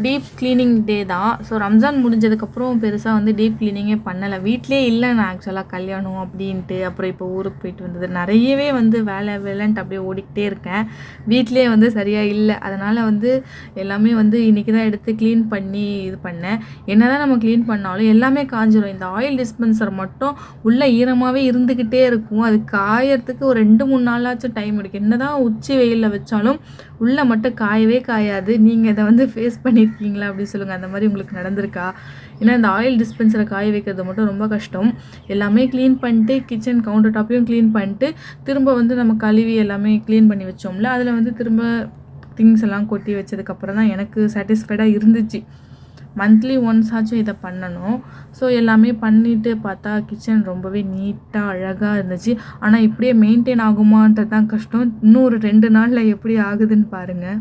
Deep cleaning டே தான். So Ramzan முடிஞ்சதுக்கப்புறம் பெருசாக வந்து டீப் க்ளீனிங்கே பண்ணலை. வீட்டிலே இல்லை நான் ஆக்சுவலாக கல்யாணம் அப்படின்ட்டு. அப்புறம் இப்போ ஊருக்கு போயிட்டு வந்தது நிறையவே வந்து வேலைன்ட்டு அப்படியே ஓடிக்கிட்டே இருக்கேன். வீட்டிலே வந்து சரியாக இல்லை. அதனால் வந்து எல்லாமே வந்து இன்றைக்கி தான் எடுத்து க்ளீன் பண்ணி இது பண்ணேன். என்ன தான் நம்ம க்ளீன் பண்ணாலும் எல்லாமே காஞ்சிரும். இந்த ஆயில் டிஸ்பென்சர் மட்டும் உள்ளே ஈரமாகவே இருந்துக்கிட்டே இருக்கும். அது காயறதுக்கு ஒரு 2-3 நாளாச்சும் டைம் எடுக்கும். என்ன தான் உச்சி வெயிலில் வச்சாலும் உள்ளே மட்டும் காயவே காயாது. நீங்கள் இதை வந்து ஃபேஸ் பண்ணியிருக்கீங்களா அப்படி சொல்லுங்கள். அந்த மாதிரி உங்களுக்கு நடந்திருக்கா? ஏன்னா இந்த ஆயில் டிஸ்பென்சரை காய வைக்கிறது மட்டும் ரொம்ப கஷ்டம். எல்லாமே க்ளீன் பண்ணிட்டு கிச்சன் கவுண்டர் டாப்பையும் க்ளீன் பண்ணிட்டு திரும்ப வந்து நம்ம கழுவி எல்லாமே க்ளீன் பண்ணி வச்சோம்ல, அதில் வந்து திரும்ப திங்ஸ் எல்லாம் கொட்டி வச்சதுக்கப்புறம் தான் எனக்கு சாட்டிஸ்ஃபைடாக இருந்துச்சு. மந்த்லி ஒன்ஸ் ஆச்சும் இதை பண்ணணும். ஸோ எல்லாமே பண்ணிவிட்டு பார்த்தா கிச்சன் ரொம்பவே நீட்டாக அழகாக இருந்துச்சு. ஆனால் இப்படியே மெயின்டைன் ஆகுமான்றது தான் கஷ்டம். இன்னும் ஒரு 2 நாளில் எப்படி ஆகுதுன்னு பாருங்கள்.